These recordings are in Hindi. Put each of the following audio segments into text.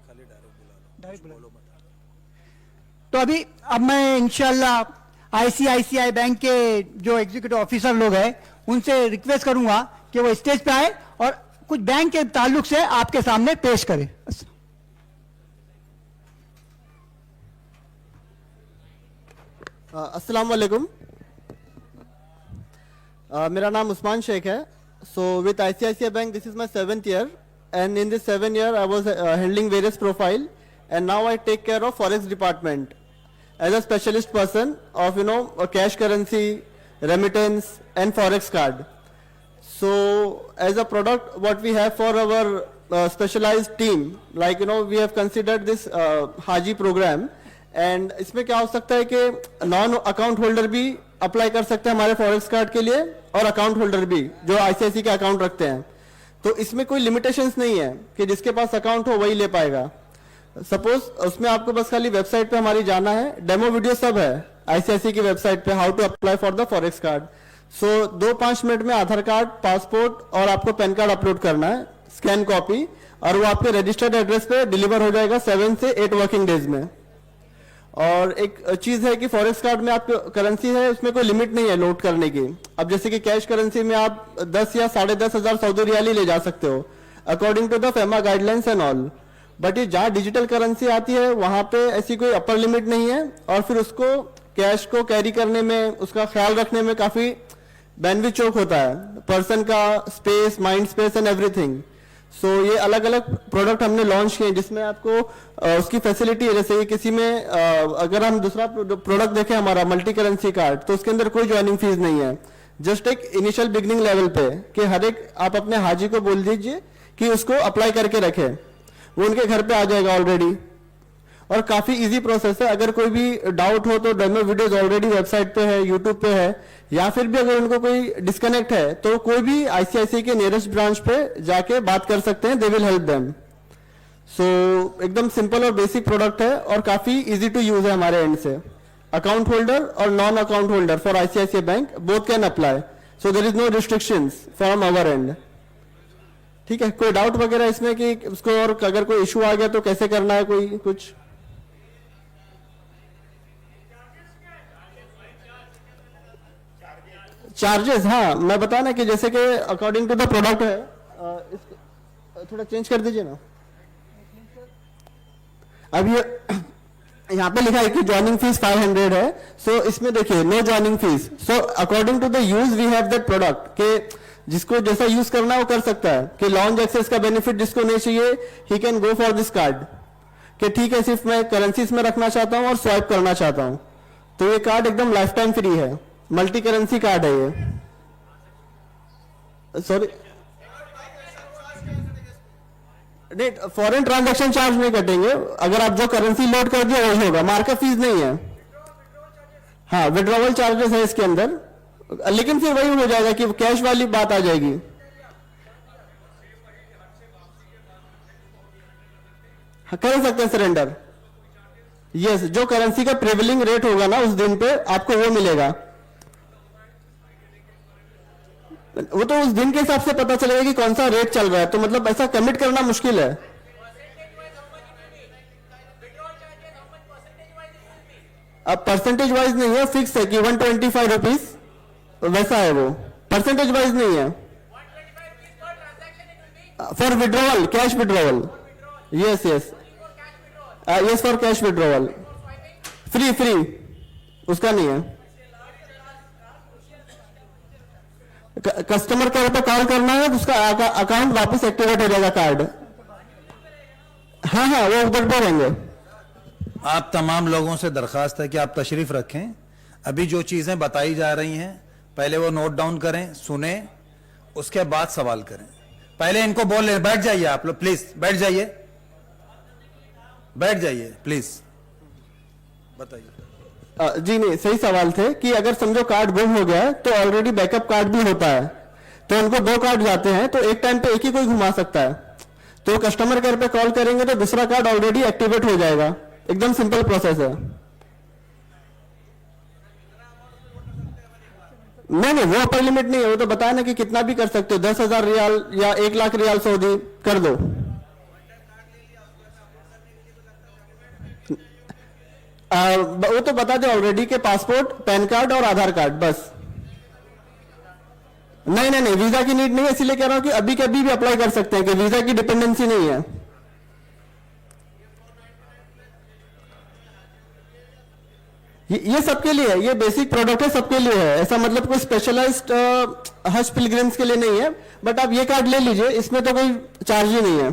खाली डायरेक्ट बुला। तो अब मैं इंशाल्लाह आईसीआईसीआई बैंक के जो एग्जीक्यूटिव ऑफिसर लोग हैं उनसे रिक्वेस्ट करूंगा कि वो स्टेज पे आए और कुछ बैंक के ताल्लुक से आपके सामने पेश करें। अस्सलाम वालेकुम। मेरा नाम उस्मान शेख है। So with ICICI bank this is my 7th year and in this 7 year I was handling various profile and now I take care of forex department as a specialist person of cash currency, remittance and forex card. So as a product what we have for our specialized team, like we have considered this Haji program and इसमें क्या हो सकता है कि नॉन अकाउंट होल्डर भी अप्लाई कर सकते हैं हमारे फॉरेक्स कार्ड के लिए और अकाउंट होल्डर भी जो आईसीआईसी के अकाउंट रखते हैं। तो इसमें कोई लिमिटेशंस नहीं है कि जिसके पास अकाउंट हो वही ले पाएगा। सपोज उसमें आपको बस खाली वेबसाइट पे हमारी जाना है, डेमो वीडियो सब है आईसीआईसी की वेबसाइट पे, how to apply for the forex card. So 2-5 minute में आधार कार्ड, पासपोर्ट और आपको पैन कार्ड अपलोड करना है, स्कैन कॉपी, और वो आपके रजिस्टर्ड एड्रेस पे डिलीवर हो जाएगा 7 से 8 वर्किंग डेज में। और एक चीज है कि फॉरेक्स कार्ड में आप करेंसी है उसमें कोई लिमिट नहीं है लोड करने की। अब जैसे कि कैश करेंसी में आप 10 या 10,500 सऊदी रियाल ही ले जा सकते हो according to the FEMA guidelines and all. But ये जहाँ डिजिटल करेंसी आती है वहां पे ऐसी कोई अपर लिमिट नहीं है और फिर उसको कैश को कैरी करने में, उसका ख्याल रखने में काफी बैंडविड्थ चोक होता है, पर्सन का space, mind space and everything. So ये अलग अलग प्रोडक्ट हमने लॉन्च किए जिसमें आपको उसकी फैसिलिटी है। जैसे किसी में अगर हम दूसरा प्रोडक्ट देखें हमारा मल्टी करेंसी कार्ड, तो उसके अंदर कोई ज्वाइनिंग फीस नहीं है, जस्ट एक इनिशियल बिगनिंग लेवल पे कि हर एक आप अपने हाजी को बोल दीजिए कि उसको अप्लाई करके रखे, वो उनके घर पे आ जाएगा ऑलरेडी। और काफी इजी प्रोसेस है। अगर कोई भी डाउट हो तो डेमो वीडियोस ऑलरेडी वेबसाइट पे है, यूट्यूब पे है, या फिर भी अगर उनको कोई डिस्कनेक्ट है तो कोई भी आईसीआईसीआई के नियरेस्ट ब्रांच पे जाके बात कर सकते हैं, दे विल हेल्प देम। सो एकदम सिंपल और बेसिक प्रोडक्ट है और काफी इजी टू यूज है हमारे एंड से। अकाउंट होल्डर और non account holder for ICICI bank both can apply, so there is no restrictions from our end. ठीक है, कोई डाउट वगैरह इसमें कि उसको और अगर कोई इशू आ गया तो कैसे करना है, कोई कुछ? चार्जेस, हाँ मैं बता ना कि जैसे कि अकॉर्डिंग टू द प्रोडक्ट है, थोड़ा चेंज कर दीजिए ना। अब ये यहाँ पे लिखा है कि ज्वाइनिंग फीस 500 है। सो इसमें देखिए no joining fees. So according to the use we have that product के जिसको जैसा यूज करना है वो कर सकता है। कि लॉन्च एक्सेस का बेनिफिट जिसको नहीं चाहिए he can go for this card, कि ठीक है सिर्फ मैं करेंसीज में रखना चाहता हूँ और स्वाइप करना चाहता हूँ, तो ये कार्ड एकदम लाइफ टाइम फ्री है, मल्टी करेंसी कार्ड है ये। सॉरी नहीं, फॉरेन ट्रांजैक्शन चार्ज नहीं कटेंगे, अगर आप जो करेंसी लोड कर दिया वही होगा, मार्कअप फीस नहीं है। हाँ विड्रॉवल चार्जेस है इसके अंदर, लेकिन फिर वही हो जाएगा कि कैश वाली बात आ जाएगी। हाँ, कर सकते हैं सरेंडर, यस जो करेंसी का प्रिवेलिंग रेट होगा ना उस दिन पे आपको वो मिलेगा। वो तो उस दिन के हिसाब से पता चलेगा कि कौन सा रेट चल रहा है, तो मतलब ऐसा कमिट करना मुश्किल है। अब परसेंटेज वाइज नहीं है, फिक्स है कि 125 रुपीज वैसा है, वो परसेंटेज वाइज नहीं है। For withdrawal, cash withdrawal, yes yes yes for cash withdrawal, free free उसका नहीं है। कस्टमर केयर पे कॉल करना है, उसका अकाउंट वापस एक्टिवेट हो जाएगा कार्ड। हाँ हाँ वो उधर पे रहेंगे। आप तमाम लोगों से दरखास्त है कि आप तशरीफ रखें। अभी जो चीजें बताई जा रही हैं पहले वो नोट डाउन करें, सुने, उसके बाद सवाल करें। पहले इनको बोल लें, बैठ जाइए आप लोग प्लीज, बैठ जाइए, बैठ जाइए प्लीज, बताइए। जी नहीं, सही सवाल थे कि अगर समझो कार्ड गुम हो गया है तो ऑलरेडी बैकअप कार्ड भी होता है, तो उनको 2 कार्ड जाते हैं तो एक टाइम पे एक ही कोई घुमा सकता है। तो कस्टमर केयर पे कॉल करेंगे तो दूसरा कार्ड ऑलरेडी एक्टिवेट हो जाएगा, एकदम सिंपल प्रोसेस है। नहीं वो अपर लिमिट नहीं है, वो तो बताया ना कि कितना भी कर सकते हो, 10,000 रियाल या 1 लाख रियाल सऊदी कर दो। वो तो बता दो ऑलरेडी के पासपोर्ट, पैन कार्ड और आधार कार्ड बस। नहीं नहीं नहीं, वीजा की नीड नहीं है, इसीलिए कह रहा हूं कि अभी के अभी भी अप्लाई कर सकते हैं कि वीजा की डिपेंडेंसी नहीं है। ये सबके लिए है, ये बेसिक प्रोडक्ट है, सबके लिए है, ऐसा मतलब कोई स्पेशलाइज्ड हज पिलग्रिम्स के लिए नहीं है। बट आप ये कार्ड ले लीजिए, इसमें तो कोई चार्ज ही नहीं है।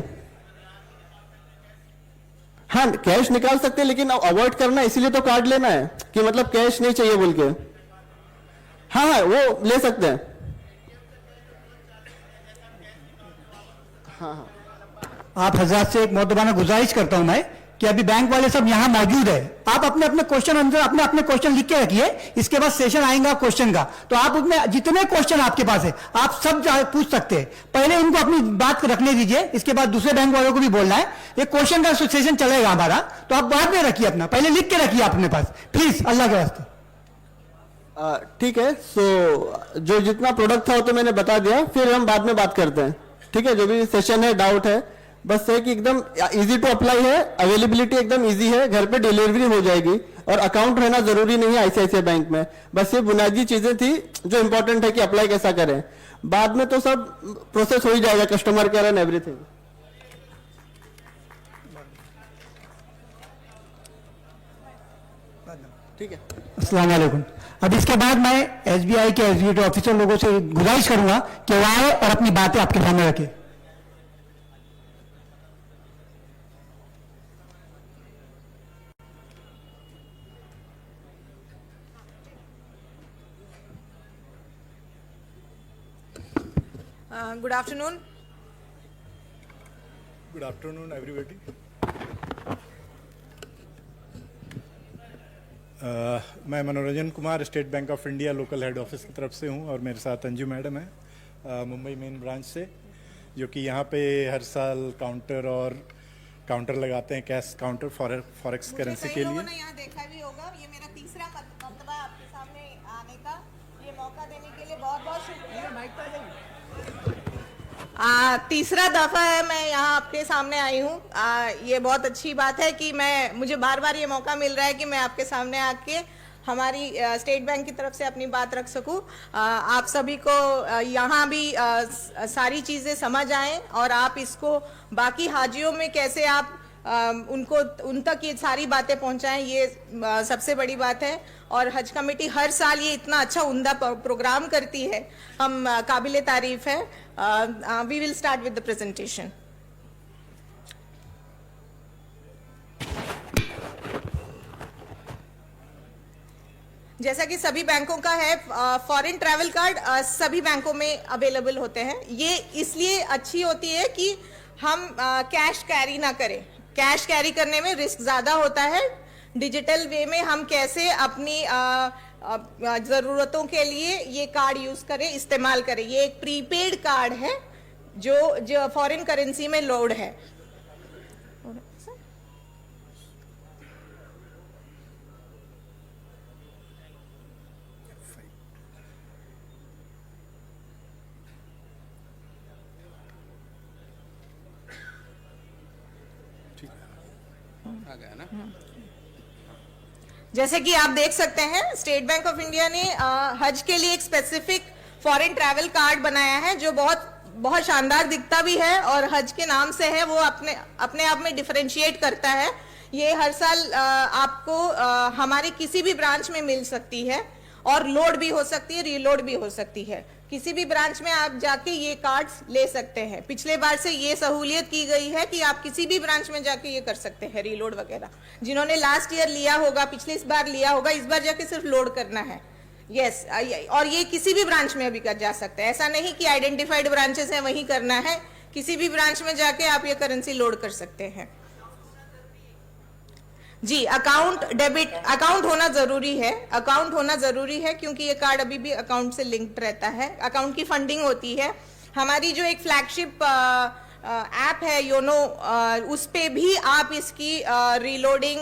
हाँ कैश निकाल सकते हैं, लेकिन अवॉइड करना, इसीलिए तो कार्ड लेना है कि मतलब कैश नहीं चाहिए बोल के। हाँ हाँ वो ले सकते हैं। हाँ हाँ आप हजरत से एक मोहतबाना गुजारिश करता हूं मैं कि अभी बैंक वाले सब यहाँ मौजूद है, आप अपने अपने क्वेश्चन अंदर अपने अपने क्वेश्चन लिख के रखिए, इसके बाद सेशन आएगा क्वेश्चन का, तो आप उसमें जितने क्वेश्चन आपके पास है आप सब पूछ सकते हैं। पहले इनको अपनी बात रखने दीजिए, इसके बाद दूसरे बैंक वालों को भी बोलना है। ये क्वेश्चन का सेशन चलेगा हमारा, तो आप बाद में रखिए, अपना पहले लिख के रखिए अपने पास प्लीज, अल्लाह के वास्ते। ठीक है। सो जो जितना प्रोडक्ट था वो तो मैंने बता दिया, फिर हम बाद में बात करते हैं। ठीक है, जो भी सेशन है, डाउट है, बस है कि एकदम इजी टू अप्लाई है, अवेलेबिलिटी एकदम इजी है, घर पे डिलीवरी हो जाएगी, और अकाउंट रहना जरूरी नहीं है आईसीआईसीआई बैंक में। बस ये बुनियादी चीजें थी जो इंपॉर्टेंट है कि अप्लाई कैसा करें, बाद में तो सब प्रोसेस हो ही जाएगा, कस्टमर केयर एंड एवरीथिंग। ठीक है, अस्सलाम वालेकुम। अब इसके बाद मैं एसबीआई के एग्जीक्यूटिव ऑफिसर लोगों से गुजारिश करूंगा कि वो आए और अपनी बातें आपके सामने रखें। Good afternoon. Good afternoon, everybody. मैं मनोरंजन Kumar state bank of India local head office की तरफ से हूं, और मेरे साथ अंजू मैडम है मुंबई मेन ब्रांच से, जो कि यहाँ पे हर साल काउंटर लगाते हैं, कैश काउंटर फॉरेक्स करेंसी के लिए। ने यहाँ देखा भी होगा, ये मेरा तीसरा मर्तबा आपके सामने आने का, ये मौका देने के लिए बहुत बहुत शुक्रिया। तीसरा दफा है मैं यहाँ आपके सामने आई हूँ। ये बहुत अच्छी बात है कि मुझे बार बार ये मौका मिल रहा है कि मैं आपके सामने आके हमारी स्टेट बैंक की तरफ से अपनी बात रख सकूं। आप सभी को यहाँ भी सारी चीज़ें समझ आएं, और आप इसको बाकी हाजियों में कैसे आप उन तक ये सारी बातें पहुंचाएं, ये सबसे बड़ी बात है। और हज कमेटी हर साल ये इतना अच्छा उम्दा प्रोग्राम करती है, हम काबिले तारीफ है। We will start with the presentation. जैसा कि सभी बैंकों का है, फॉरेन ट्रैवल कार्ड सभी बैंकों में अवेलेबल होते हैं। ये इसलिए अच्छी होती है कि हम कैश कैरी ना करें, कैश कैरी करने में रिस्क ज़्यादा होता है। डिजिटल वे में हम कैसे अपनी ज़रूरतों के लिए ये कार्ड यूज़ करें, इस्तेमाल करें। ये एक प्रीपेड कार्ड है जो फॉरेन करेंसी में लोड है। जैसे कि आप देख सकते हैं, स्टेट बैंक ऑफ इंडिया ने हज के लिए एक स्पेसिफिक फॉरेन ट्रैवल कार्ड बनाया है, जो बहुत शानदार दिखता भी है, और हज के नाम से है, वो अपने आप में डिफरेंशिएट करता है। ये हर साल आपको हमारे किसी भी ब्रांच में मिल सकती है, और लोड भी हो सकती है, रीलोड भी हो सकती है। किसी भी ब्रांच में आप जाके ये कार्ड्स ले सकते हैं। पिछले बार से ये सहूलियत की गई है कि आप किसी भी ब्रांच में जाके ये कर सकते हैं, रीलोड वगैरह। जिन्होंने लास्ट ईयर लिया होगा, पिछले इस बार लिया होगा, इस बार जाके सिर्फ लोड करना है। यस, और ये किसी भी ब्रांच में अभी कर जा सकते हैं। ऐसा नहीं कि आइडेंटिफाइड ब्रांचेस हैं वहीं करना है, किसी भी ब्रांच में जाके आप ये करेंसी लोड कर सकते हैं। जी, अकाउंट होना जरूरी है। अकाउंट होना जरूरी है क्योंकि ये कार्ड अभी भी अकाउंट से लिंक्ड रहता है। अकाउंट की फंडिंग होती है। हमारी जो एक फ्लैगशिप ऐप है योनो, उस पे भी आप इसकी रीलोडिंग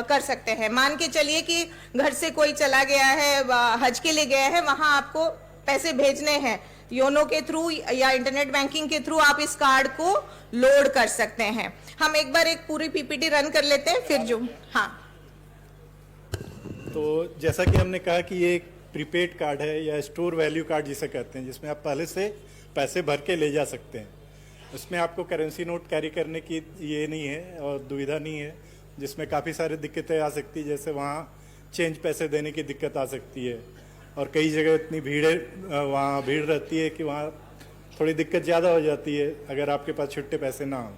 कर सकते हैं। मान के चलिए कि घर से कोई चला गया है, हज के लिए गया है, वहां आपको पैसे भेजने हैं, योनो के थ्रू या इंटरनेट बैंकिंग के थ्रू आप इस कार्ड को लोड कर सकते हैं। हम एक बार एक पूरी पीपीटी रन कर लेते हैं, फिर जो हाँ। तो जैसा कि हमने कहा कि ये एक प्रीपेड कार्ड है या स्टोर वैल्यू कार्ड जिसे कहते हैं, जिसमें आप पहले से पैसे भर के ले जा सकते हैं। उसमें आपको करेंसी नोट कैरी करने की ये नहीं है और दुविधा नहीं है, जिसमें काफ़ी सारी दिक्कतें आ सकती है, जैसे वहाँ चेंज पैसे देने की दिक्कत आ सकती है और कई जगह इतनी वहाँ भीड़ रहती है कि वहाँ थोड़ी दिक्कत ज़्यादा हो जाती है अगर आपके पास छुट्टे पैसे ना हो।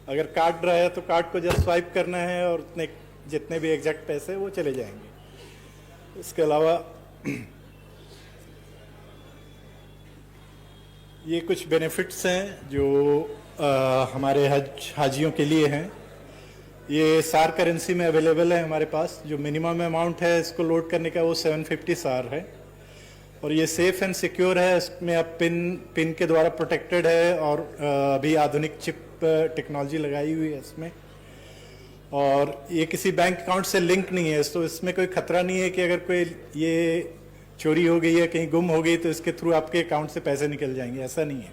अगर कार्ड रहा है तो कार्ड को जस्ट स्वाइप करना है और उतने जितने भी एग्जैक्ट पैसे वो चले जाएंगे। इसके अलावा ये कुछ बेनिफिट्स हैं जो हमारे हाजियों के लिए हैं। ये सार करेंसी में अवेलेबल है हमारे पास। जो मिनिमम अमाउंट है इसको लोड करने का वो 750 सार है और ये सेफ एंड सिक्योर है। इसमें अब पिन के द्वारा प्रोटेक्टेड है और अभी आधुनिक चिप टेक्नोलॉजी लगाई हुई है इसमें, और ये किसी बैंक अकाउंट से लिंक नहीं है, तो इसमें कोई खतरा नहीं है कि अगर कोई ये चोरी हो गई है, कहीं गुम हो गई तो इसके थ्रू आपके अकाउंट से पैसे निकल जाएंगे, ऐसा नहीं है।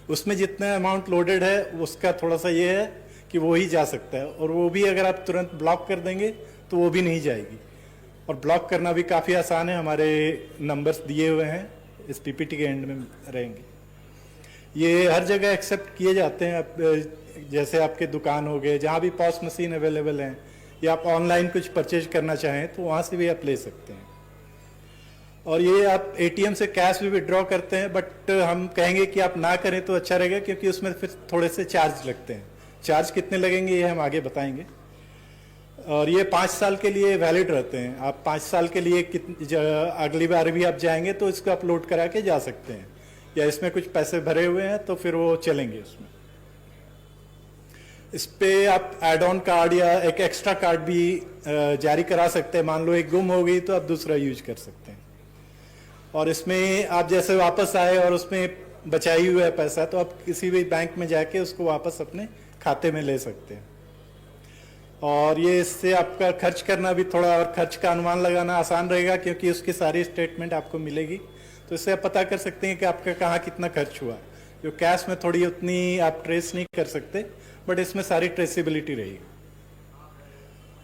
उसमें जितना अमाउंट लोडेड है उसका थोड़ा सा ये है कि वो ही जा सकता है, और वो भी अगर आप तुरंत ब्लॉक कर देंगे तो वो भी नहीं जाएगी। और ब्लॉक करना भी काफ़ी आसान है, हमारे नंबर्स दिए हुए हैं इस पीपीटी के एंड में रहेंगे। ये हर जगह एक्सेप्ट किए जाते हैं। आप जैसे आपके दुकान हो गए, जहाँ भी पॉस मशीन अवेलेबल हैं, या आप ऑनलाइन कुछ परचेज करना चाहें तो वहाँ से भी आप ले सकते हैं। और ये आप एटीएम से कैश भी विड्रॉ करते हैं, बट हम कहेंगे कि आप ना करें तो अच्छा रहेगा, क्योंकि उसमें फिर थोड़े से चार्ज लगते हैं। चार्ज कितने लगेंगे ये हम आगे बताएंगे। और ये 5 साल के लिए वैलिड रहते हैं। आप 5 साल के लिए अगली बार भी आप जाएंगे तो इसको आप लोड करा के जा सकते हैं, या इसमें कुछ पैसे भरे हुए हैं तो फिर वो चलेंगे उसमें। इस पे आप एड ऑन कार्ड या एक एक्स्ट्रा कार्ड भी जारी करा सकते हैं। मान लो एक गुम हो गई तो आप दूसरा यूज कर सकते हैं। और इसमें आप जैसे वापस आए और उसमें बचाई हुआ है पैसा, तो आप किसी भी बैंक में जाके उसको वापस अपने खाते में ले सकते हैं। और ये इससे आपका खर्च करना भी थोड़ा, और खर्च का अनुमान लगाना आसान रहेगा, क्योंकि उसकी सारी स्टेटमेंट आपको मिलेगी, तो इससे आप पता कर सकते हैं कि आपका कहाँ कितना खर्च हुआ। जो कैश में थोड़ी उतनी आप ट्रेस नहीं कर सकते, बट इसमें सारी ट्रेसेबिलिटी रहेगी।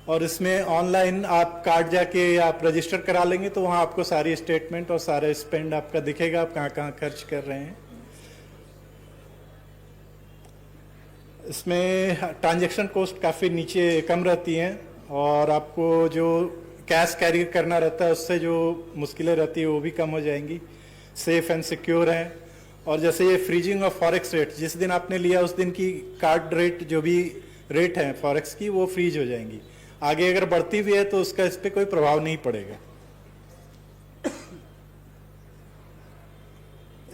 और इसमें ऑनलाइन आप कार्ड जाके आप रजिस्टर करा लेंगे तो वहाँ आपको सारी स्टेटमेंट और सारे स्पेंड आपका दिखेगा, आप कहाँ कहाँ खर्च कर रहे हैं। इसमें ट्रांजैक्शन कॉस्ट काफ़ी नीचे कम रहती हैं, और आपको जो कैश कैरी करना रहता है उससे जो मुश्किलें रहती है वो भी कम हो जाएंगी। सेफ एंड सिक्योर है। और जैसे ये फ्रीजिंग ऑफ फॉरेक्स रेट, जिस दिन आपने लिया उस दिन की कार्ड रेट जो भी रेट है फॉरेक्स की वो फ्रीज हो जाएंगी। आगे अगर बढ़ती भी है तो उसका इस पर कोई प्रभाव नहीं पड़ेगा।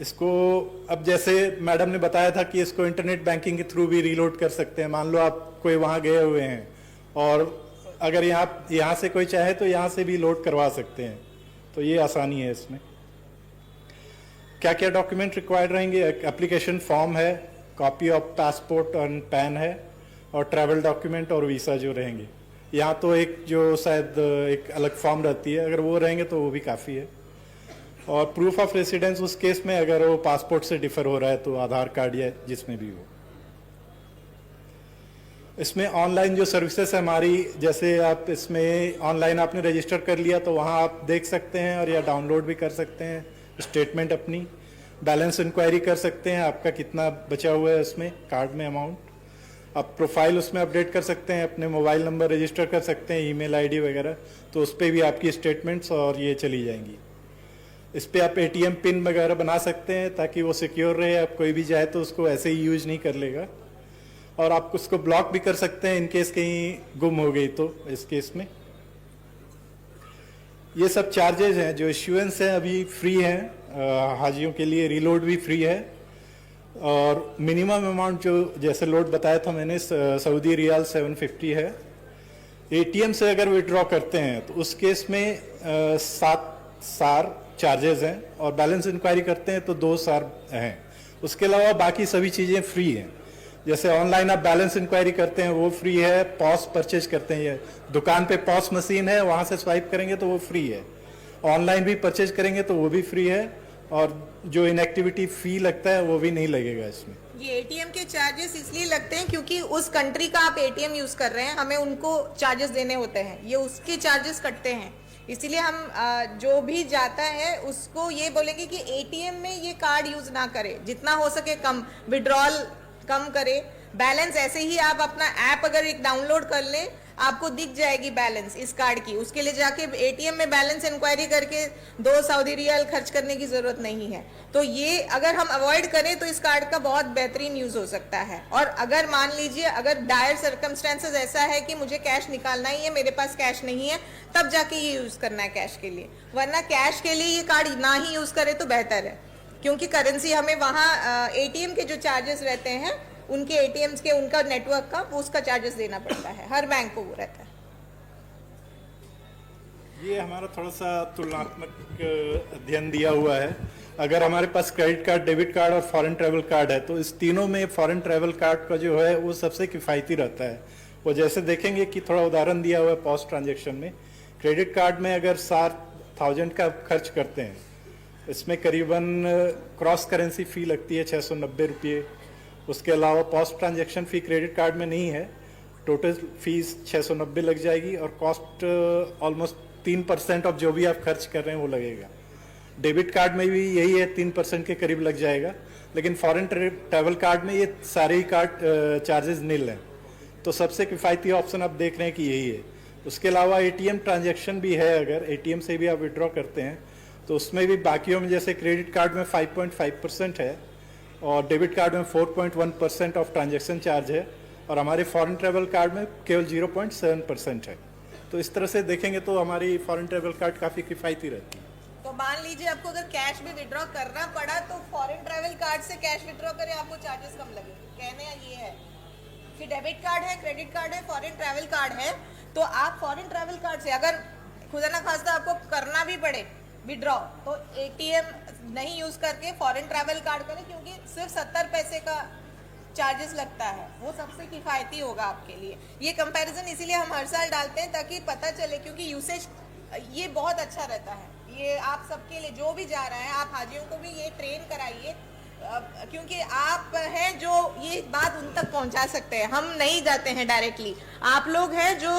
इसको अब जैसे मैडम ने बताया था कि इसको इंटरनेट बैंकिंग के थ्रू भी रीलोड कर सकते हैं। मान लो आप कोई वहाँ गए हुए हैं और अगर यहाँ से कोई चाहे तो यहाँ से भी लोड करवा सकते हैं, तो ये आसानी है इसमें। क्या क्या डॉक्यूमेंट रिक्वायर्ड रहेंगे? एप्लीकेशन फॉर्म है, कॉपी ऑफ पासपोर्ट और पैन है, और ट्रैवल डॉक्यूमेंट और वीसा जो रहेंगे। यहाँ तो एक जो शायद एक अलग फॉर्म रहती है, अगर वो रहेंगे तो वो भी काफ़ी है। और प्रूफ ऑफ रेसिडेंस उस केस में अगर वो पासपोर्ट से डिफर हो रहा है तो आधार कार्ड या जिसमें भी हो। इसमें ऑनलाइन जो सर्विसेज है हमारी, जैसे आप इसमें ऑनलाइन आपने रजिस्टर कर लिया तो वहाँ आप देख सकते हैं, और या डाउनलोड भी कर सकते हैं स्टेटमेंट अपनी। बैलेंस इंक्वायरी कर सकते हैं, आपका कितना बचा हुआ है उसमें कार्ड में अमाउंट। आप प्रोफाइल उसमें अपडेट कर सकते हैं, अपने मोबाइल नंबर रजिस्टर कर सकते हैं, ईमेल आईडी वगैरह, तो उस पर भी आपकी स्टेटमेंट्स और ये चली जाएंगी। इस पर आप एटीएम पिन वगैरह बना सकते हैं ताकि वो सिक्योर रहे, आप कोई भी जाए तो उसको ऐसे ही यूज नहीं कर लेगा। और आप उसको ब्लॉक भी कर सकते हैं इनकेस कहीं गुम हो गई तो इस केस में। ये सब चार्जेस हैं। जो इश्यूएंस है अभी फ्री हैं हाजियों के लिए, रीलोड भी फ्री है। और मिनिमम अमाउंट जो जैसे लोड बताया था मैंने, सऊदी रियाल 750 है। एटीएम से अगर विड्रॉ करते हैं तो उस केस में 7 सार चार्जेस हैं, और बैलेंस इंक्वायरी करते हैं तो 2 सार हैं। उसके अलावा बाकी सभी चीज़ें फ्री हैं। जैसे ऑनलाइन आप बैलेंस इंक्वायरी करते हैं वो फ्री है, पॉस परचेज करते हैं, ये दुकान पे पॉस मशीन है वहाँ से स्वाइप करेंगे तो वो फ्री है। ऑनलाइन भी परचेज करेंगे तो वो भी फ्री है, और जो इनएक्टिविटी फी लगता है वो भी नहीं लगेगा इसमें। ये एटीएम के चार्जेस इसलिए लगते हैं क्योंकि उस कंट्री का आप एटीएम यूज कर रहे हैं, हमें उनको चार्जेस देने होते हैं, ये उसके चार्जेस कटते हैं। इसीलिए हम जो भी जाता है उसको ये बोलेंगे कि एटीएम में ये कार्ड यूज ना करे, जितना हो सके कम विड्रॉल कम करे। बैलेंस ऐसे ही आप अपना ऐप अगर एक डाउनलोड कर लें, आपको दिख जाएगी बैलेंस इस कार्ड की। उसके लिए जाके एटीएम में बैलेंस इंक्वायरी करके 2 सऊदी रियाल खर्च करने की जरूरत नहीं है। तो ये अगर हम अवॉइड करें तो इस कार्ड का बहुत बेहतरीन यूज हो सकता है। और अगर मान लीजिए अगर डायर सर्कमस्टेंसेस ऐसा है कि मुझे कैश निकालना ही है, मेरे पास कैश नहीं है, तब जाके ये यूज करना है कैश के लिए, वरना कैश के लिए ये कार्ड ना ही यूज करे तो बेहतर है। क्योंकि करेंसी हमें वहाँ एटीएम के जो चार्जेस रहते हैं, उनके एटीएम्स के उनका नेटवर्क का वो उसका चार्जेस देना पड़ता है, हर बैंक को वो रहता है। ये हमारा थोड़ा सा तुलनात्मक अध्ययन दिया हुआ है। अगर हमारे पास क्रेडिट कार्ड, डेबिट कार्ड और फॉरेन ट्रैवल कार्ड है तो इस तीनों में फॉरेन ट्रैवल कार्ड का जो है वो सबसे किफ़ायती रहता है। वो जैसे देखेंगे कि थोड़ा उदाहरण दिया हुआ है पोस्ट ट्रांजेक्शन में। क्रेडिट कार्ड में अगर 7,000 का खर्च करते हैं, इसमें करीबन क्रॉस करेंसी फ़ी लगती है 690 रुपये। उसके अलावा पोस्ट ट्रांजैक्शन फ़ी क्रेडिट कार्ड में नहीं है, टोटल फीस 690 लग जाएगी और कॉस्ट ऑलमोस्ट 3% ऑफ जो भी आप खर्च कर रहे हैं वो लगेगा। डेबिट कार्ड में भी यही है, 3% के करीब लग जाएगा। लेकिन फॉरेन ट्रैवल कार्ड में ये सारे ही कार्ड चार्जेस नील हैं। तो सबसे किफ़ायती ऑप्शन आप देख रहे हैं कि यही है। उसके अलावा एटीएम ट्रांजैक्शन भी है, अगर एटीएम से भी आप विड्रॉ करते हैं तो उसमें भी बाकियों में जैसे क्रेडिट कार्ड में 5.5% है और डेबिट कार्ड में 4.1% ऑफ ट्रांजैक्शन चार्ज है और हमारे फॉरेन ट्रैवल कार्ड में केवल 0.7% है। तो इस तरह से देखेंगे तो हमारी फॉरेन ट्रैवल कार्ड काफ़ी किफ़ायती रहती है। तो मान लीजिए आपको अगर कैश भी विड्रॉ करना पड़ा तो फॉरेन ट्रैवल कार्ड से कैश विड्रॉ करें, आपको चार्जेस कम लगेंगे। कहने ये है कि डेबिट कार्ड है, क्रेडिट कार्ड है, फॉरेन ट्रैवल कार्ड है, तो आप फॉरेन ट्रैवल कार्ड से अगर खुदा ना खास्ता आपको करना भी पड़े विड्रॉ तो एटीएम नहीं यूज करके फॉरेन ट्रैवल कार्ड करें, क्योंकि सिर्फ 70 पैसे का चार्जेस लगता है, वो सबसे किफ़ायती होगा आपके लिए। ये कंपैरिजन इसीलिए हम हर साल डालते हैं ताकि पता चले, क्योंकि यूसेज ये बहुत अच्छा रहता है। ये आप सबके लिए जो भी जा रहा है, आप हाजियों को भी ये ट्रेन कराइए, क्योंकि आप हैं जो ये बात उन तक पहुंचा सकते हैं। हम नहीं जाते हैं डायरेक्टली, आप लोग हैं जो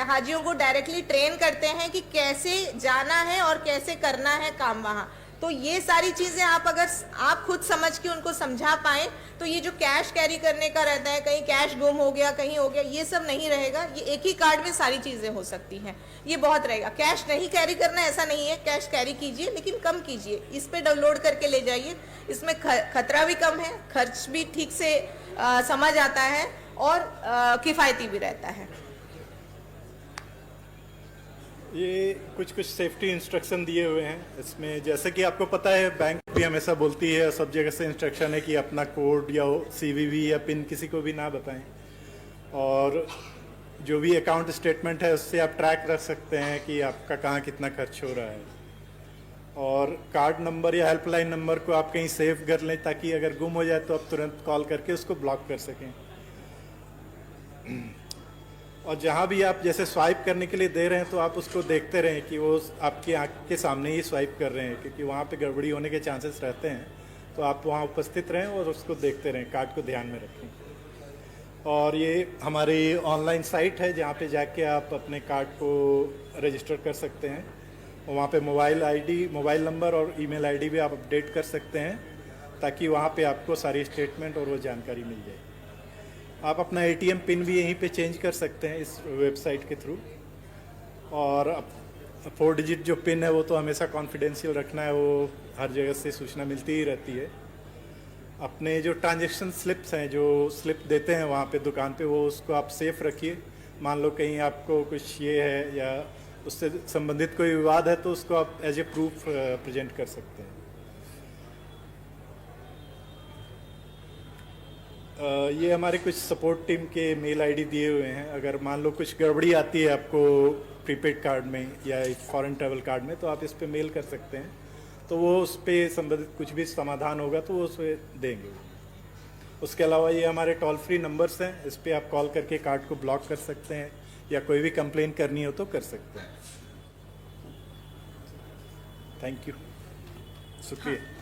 हाजियों को डायरेक्टली ट्रेन करते हैं कि कैसे जाना है और कैसे करना है काम वहाँ। तो ये सारी चीज़ें आप खुद समझ के उनको समझा पाएँ तो ये जो कैश कैरी करने का रहता है, कहीं कैश गुम हो गया, कहीं हो गया, ये सब नहीं रहेगा। ये एक ही कार्ड में सारी चीज़ें हो सकती हैं, ये बहुत रहेगा। कैश नहीं कैरी करना ऐसा नहीं है, कैश कैरी कीजिए लेकिन कम कीजिए। इस पे डाउनलोड करके ले जाइए, इसमें खतरा भी कम है, खर्च भी ठीक से समझ आता है और किफ़ायती भी रहता है। ये कुछ सेफ्टी इंस्ट्रक्शन दिए हुए हैं इसमें। जैसे कि आपको पता है बैंक भी हमेशा बोलती है, सब जगह से इंस्ट्रक्शन है कि अपना कोड या CVV या पिन किसी को भी ना बताएं। और जो भी अकाउंट स्टेटमेंट है उससे आप ट्रैक रख सकते हैं कि आपका कहाँ कितना खर्च हो रहा है। और कार्ड नंबर या हेल्पलाइन नंबर को आप कहीं सेव कर लें ताकि अगर गुम हो जाए तो आप तुरंत कॉल करके उसको ब्लॉक कर सकें। और जहाँ भी आप जैसे स्वाइप करने के लिए दे रहे हैं तो आप उसको देखते रहें कि वो आपकी आँख के सामने ही स्वाइप कर रहे हैं, क्योंकि वहाँ पे गड़बड़ी होने के चांसेस रहते हैं। तो आप वहाँ उपस्थित रहें और उसको देखते रहें, कार्ड को ध्यान में रखें। और ये हमारी ऑनलाइन साइट है जहाँ पे जाके आप अपने कार्ड को रजिस्टर कर सकते हैं। वहाँ पे मोबाइल नंबर और ईमेल आईडी भी आप अपडेट कर सकते हैं ताकि वहाँ पे आपको सारी स्टेटमेंट और वो जानकारी मिल जाए। आप अपना ATM पिन भी यहीं पे चेंज कर सकते हैं इस वेबसाइट के थ्रू। और 4 डिजिट जो पिन है वो तो हमेशा कॉन्फिडेंशियल रखना है, वो हर जगह से सूचना मिलती ही रहती है। अपने जो ट्रांजैक्शन स्लिप्स हैं, जो स्लिप देते हैं वहाँ पे दुकान पे, वो उसको आप सेफ रखिए। मान लो कहीं आपको कुछ ये है या उससे संबंधित कोई विवाद है तो उसको आप एज ए प्रूफ प्रेजेंट कर सकते हैं। ये हमारे कुछ सपोर्ट टीम के मेल आईडी दिए हुए हैं। अगर मान लो कुछ गड़बड़ी आती है आपको प्रीपेड कार्ड में या फॉरेन ट्रैवल कार्ड में तो आप इस पे मेल कर सकते हैं, तो वो उस पे संबंधित कुछ भी समाधान होगा तो वो उस पे देंगे। उसके अलावा ये हमारे टोल फ्री नंबर्स हैं, इस पे आप कॉल करके कार्ड को ब्लॉक कर सकते हैं या कोई भी कंप्लेन करनी हो तो कर सकते हैं। थैंक यू, शुक्रिया।